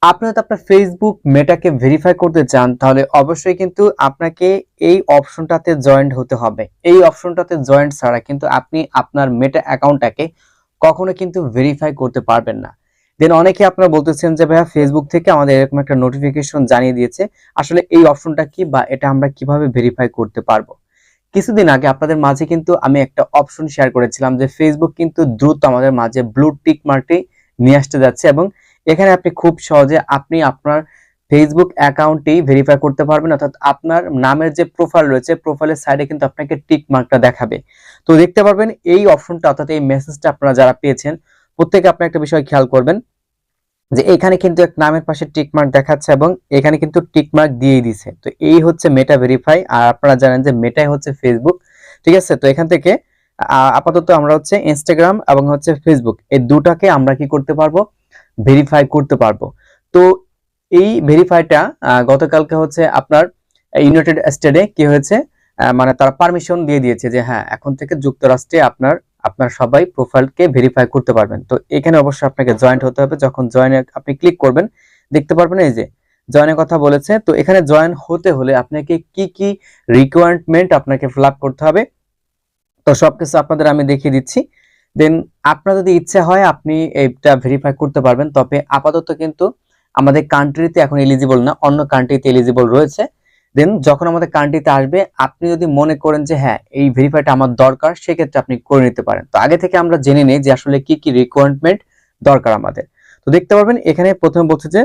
আপনি যদি আপনার ফেসবুক মেটাকে ভেরিফাই করতে চান তাহলে অবশ্যই কিন্তু আপনাকে এই অপশনটাতে জয়েন্ট হতে হবে। এই অপশনটাতে জয়েন্ট ছাড়া কিন্তু আপনি আপনার মেটা অ্যাকাউন্টটাকে কখনো কিন্তু ভেরিফাই করতে পারবেন না। দেন অনেকে আপনারা বলতেছেন যে ভাইয়া ফেসবুক থেকে আমাদের এরকম একটা নোটিফিকেশন জানিয়ে দিয়েছে, আসলে এই অপশনটা কি বা এটা আমরা কিভাবে ভেরিফাই করতে পারবো। কিছুদিন আগে আপনাদের মাঝে কিন্তু আমি একটা অপশন শেয়ার করেছিলাম যে ফেসবুক কিন্তু দ্রুত আমাদের মাঝে ব্লু টিক মার্কটি নিয়ে আসতে যাচ্ছে, এবং এখানে আপনি খুব সহজে আপনি আপনার ফেসবুক অ্যাকাউন্টটি ভেরিফাই করতে পারবেন, অর্থাৎ আপনার নামের যে প্রোফাইল রয়েছে প্রোফাইলের সাইডে কিন্তু আপনাকে টিক মার্কটা দেখাবে। তো দেখতে পারবেন এই অপশনটা অর্থাৎ এই মেসেজটা আপনারা যারা পেয়েছেন প্রত্যেকে আপনি একটা বিষয় খেয়াল করবেন যে এখানে কিন্তু এক নামের পাশে টিক মার্ক দেখাচ্ছে এবং এখানে কিন্তু টিক মার্ক দিয়েই দিছে। তো এই হচ্ছে মেটা ভেরিফাই, আর আপনারা জানেন যে মেটাই হচ্ছে ফেসবুক, ঠিক আছে। তো এখান থেকে আপাতত আমরা হচ্ছে ইনস্টাগ্রাম এবং হচ্ছে ফেসবুক এই দুটাকে আমরা কি করতে পারবো, ভেরিফাই করতে পারবো। তো এই ভেরিফাইটা গতকালকে হচ্ছে আপনার ইউনাইটেড স্টেটে কি হয়েছে, মানে তারা পারমিশন দিয়ে দিয়েছে যে হ্যাঁ এখন থেকে যুক্তরাষ্ট্রে আপনার আপনার সবাই প্রোফাইলকে ভেরিফাই করতে পারবেন। তো এখানে অবশ্যই আপনাকে জয়েন্ট হতে হবে। যখন জয়েনে আপনি ক্লিক করবেন দেখতে পারবেন এই যে জয়েনের কথা বলেছে। তো এখানে জয়েন হতে হলে আপনাকে কি কি রিকোয়ারমেন্ট আপনাকে ফিল আপ করতে হবে, তো সবকিছু আপনাদের আমি দেখিয়ে দিচ্ছি। দেন আপনার যদি ইচ্ছা হয় আপনি এটা ভেরিফাই করতে পারবেন, তবে আপাতত কিন্তু আমাদের কান্ট্রিতে এখন এলিজিবল না, অন্য কান্ট্রিতে এলিজিবল রয়েছে। দেন যখন আমাদের কান্ট্রিতে আসবে আপনি যদি মনে করেন যে হ্যাঁ এই ভেরিফাইটা আমার দরকার, সেক্ষেত্রে আপনি করে নিতে পারেন। তো আগে থেকে আমরা জেনে নেই যে আসলে কি কি রিকোয়ারমেন্ট দরকার আমাদের। তো দেখতে পারবেন এখানে প্রথমে বলছে যে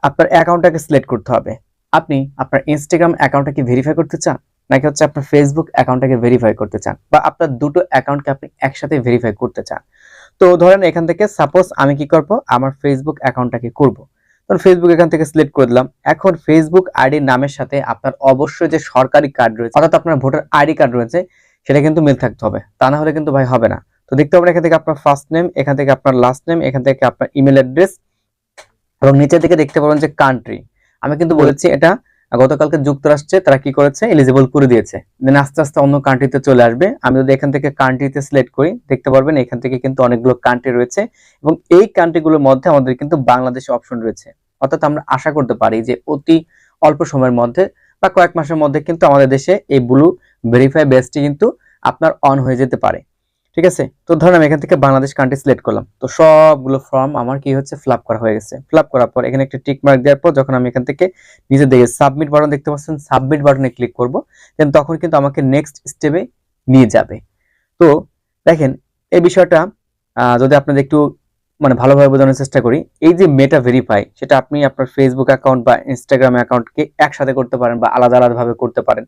আপনার অ্যাকাউন্টটাকে সিলেক্ট করতে হবে। আপনি আপনার ইনস্টাগ্রাম অ্যাকাউন্টটাকে ভেরিফাই করতে চান, নাকি হচ্ছে আপনার ফেসবুক অ্যাকাউন্টটাকে ভেরিফাই করতে চান, বা আপনার দুটো অ্যাকাউন্টকে আপনি একসাথে ভেরিফাই করতে চান। তো ধরেন এখান থেকে সাপোজ আমি কি করব, আমার ফেসবুক অ্যাকাউন্টটাকে করব। তখন ফেসবুক এখান থেকে সিলেক্ট করে দিলাম। এখন ফেসবুক আইডি নামের সাথে আপনার অবশ্যই যে সরকারি কার্ড রয়েছে অর্থাৎ আপনার ভোটার আইডি কার্ড রয়েছে সেটা কিন্তু মিল থাকতে হবে, তা না হলে কিন্তু ভাই হবে না। তো দেখতে পাবেন এখান থেকে আপনার ফার্স্ট নেম, এখান থেকে আপনার লাস্ট নেম, এখান থেকে আপনার ইমেল অ্যাড্রেস, এবং নিচের দিকে দেখতে পাবেন যে কান্ট্রি। আমি কিন্তু বলেছি এটা গতকালকে যুক্তরাষ্ট্রে তারা কি করেছে, এলিজিবল করে দিয়েছে। দেন আস্তে আস্তে অন্য কান্ট্রিতে চলে আসবে। আমি যদি এখান থেকে কান্ট্রিতে সিলেক্ট করি দেখতে পারবেন এখান থেকে কিন্তু অনেকগুলো কান্ট্রি রয়েছে, এবং এই কান্ট্রিগুলোর মধ্যে আমাদের কিন্তু বাংলাদেশ অপশন রয়েছে। অর্থাৎ আমরা আশা করতে পারি যে অতি অল্প সময়ের মধ্যে বা কয়েক মাসের মধ্যে কিন্তু আমাদের দেশে এই ব্লু ভেরিফাই বেসটি কিন্তু আপনার অন হয়ে যেতে পারে, ঠিক আছে। তো ধরুন আমি এখান থেকে বাংলাদেশ কান্ট্রি সিলেক্ট করলাম। তো সবগুলো ফর্ম আমার কি হচ্ছে, ফিল আপ করা হয়ে গেছে। ফিল আপ করার পর এখানে একটা টিক মার্ক দেওয়ার পর যখন আমি এখান থেকে নিচে দিকে সাবমিট বাটন দেখতে পাচ্ছেন, সাবমিট বাটনে ক্লিক করব, দেন তখন কিন্তু আমাকে নেক্সট স্টেপে নিয়ে যাবে। তো দেখেন এই বিষয়টা যদি আপনাদের একটু মানে ভালোভাবে বোঝানোর চেষ্টা করি, এই যে মেটা ভেরিফাই সেটা আপনি আপনার ফেসবুক অ্যাকাউন্ট বা ইনস্টাগ্রাম অ্যাকাউন্টকে একসাথে করতে পারেন বা আলাদা আলাদা ভাবে করতে পারেন।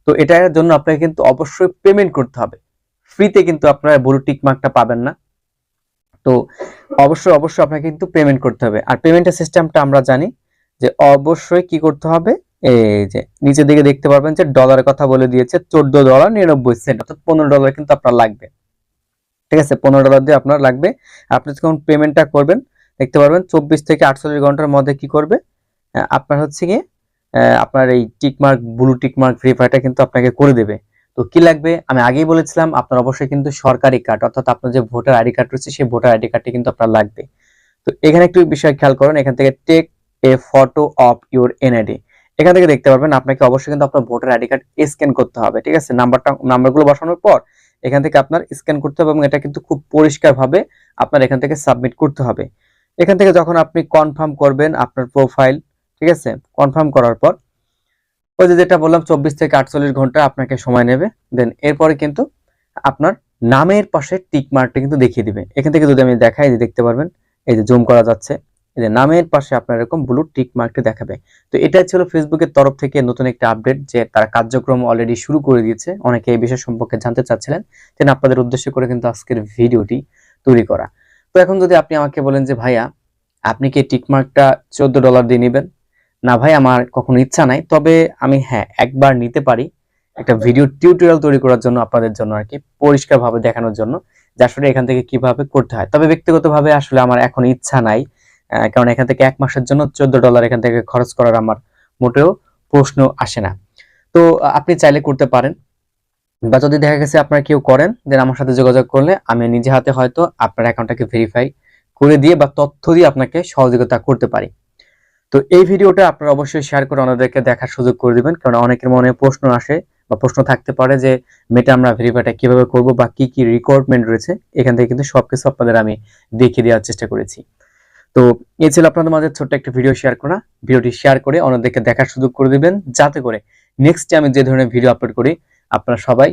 তো এটার জন্য আপনাকে কিন্তু অবশ্যই পেমেন্ট করতে হবে। ফ্রিতে কিন্তু আপনারা ব্লু টিক মার্কটা পাবেন না। তো অবশ্যই অবশ্যই আপনাকে কিন্তু পেমেন্ট করতে হবে। আর পেমেন্টের সিস্টেমটা আমরা জানি যে অবশ্যই কি করতে হবে, এই যে নিচের দিকে দেখতে পারবেন যে ডলারের কথা বলে দিয়েছে $14.99, অর্থাৎ $15 কিন্তু আপনার লাগবে, ঠিক আছে। $15 দিয়ে আপনার লাগবে। আপনি যখন পেমেন্টটা করবেন দেখতে পারবেন 24 থেকে 48 ঘন্টার মধ্যে কি করবে, আপনার হচ্ছে গিয়ে আপনার এই tick mark blue tick mark ভেরিফাইটা কিন্তু আপনাকে করে দেবে। তো কি লাগবে আমি আগেই বলেছিলাম, আপনার অবশ্যই কিন্তু সরকারি কার্ড অর্থাৎ আপনার যে ভোটার আইডি কার্ড রয়েছে সেই ভোটার আইডি কার্ডটি কিন্তু আপনার লাগবে। তো এখানে একটু বিষয় খেয়াল করুন, এখান থেকে take a photo of your NID, এখান থেকে দেখতে পারবেন আপনাকে অবশ্যই কিন্তু আপনার ভোটার আইডি কার্ড স্ক্যান করতে হবে, ঠিক আছে। নাম্বারগুলো বসানোর পর এখান থেকে আপনার স্ক্যান করতে হবে, এবং এটা কিন্তু খুব পরিষ্কার ভাবে আপনার এখান থেকে সাবমিট করতে হবে। এখান থেকে যখন আপনি কনফার্ম করবেন আপনার প্রোফাইল, ঠিক আছে, কনফার্ম করার পর ওই যে যেটা বললাম 24 থেকে 48 ঘন্টা আপনাকে সময় নেবে। দেন এরপরে কিন্তু আপনার নামের পাশে টিক মার্কটা কিন্তু দেখিয়ে দিবে। এখান থেকে যদি আমি দেখাই যে দেখতে পারবেন এই যে জুম করা যাচ্ছে, এই যে নামের পাশে আপনার এরকম ব্লু টিক মার্কটা দেখাবে। তো এটাই ছিল ফেসবুকের তরফ থেকে নতুন একটা আপডেট, যে তার কার্যক্রম অলরেডি শুরু করে দিয়েছে। অনেকে এই বিষয় সম্পর্কে জানতে চাচ্ছিলেন, দেন আপনাদের উদ্দেশ্য করে কিন্তু আজকের ভিডিওটি তৈরি করা। তো এখন যদি আপনি আমাকে বলেন যে ভাইয়া আপনি কি টিক মার্কটা $14 দিয়ে নেবেন, না ভাই আমার কখনো ইচ্ছা নাই, তবে আমি হ্যাঁ একবার নিতে পারি একটা ভিডিও টিউটোরিয়াল তৈরি করার জন্য, আপনাদের জন্য আর কি পরিষ্কারভাবে দেখানোর জন্য যে আসলে এখান থেকে কিভাবে করতে হয়। তবে ব্যক্তিগতভাবে আসলে আমার এখন ইচ্ছা নাই, কারণ এখান থেকে এক মাসের জন্য $14 এখান থেকে খরচ করার আমার মোটেও প্রশ্ন আসে না। তো আপনি চাইলে করতে পারেন, বা যদি দেখা গেছে আপনারা কেউ করেন দেন আমার সাথে যোগাযোগ করলে আমি নিজে হাতে হয়তো আপনার অ্যাকাউন্টটাকে ভেরিফাই করে দিয়ে বা তথ্য দিয়ে আপনাকে সহযোগিতা করতে পারি। তো এই ভিডিওটা আপনারা অবশ্যই শেয়ার করে অন্যদেরকে দেখার সুযোগ করে দিবেন, কারণ অনেকের মনে প্রশ্ন আসে বা প্রশ্ন থাকতে পারে যে মেটা আমরা ভেরিফাইটা কিভাবে করব বা কি কি রিকোয়ারমেন্ট রয়েছে। এখান থেকে কিন্তু সবকিছু আপনাদের আমি দেখিয়ে দেওয়ার চেষ্টা করেছি। তো এই ছিল আপনাদের মাঝে ছোট্ট একটা ভিডিও শেয়ার করা। ভিডিওটি শেয়ার করে অন্যদেরকে দেখার সুযোগ করে দিবেন, যাতে করে নেক্সট আমি যে ধরনের ভিডিও আপলোড করি আপনারা সবাই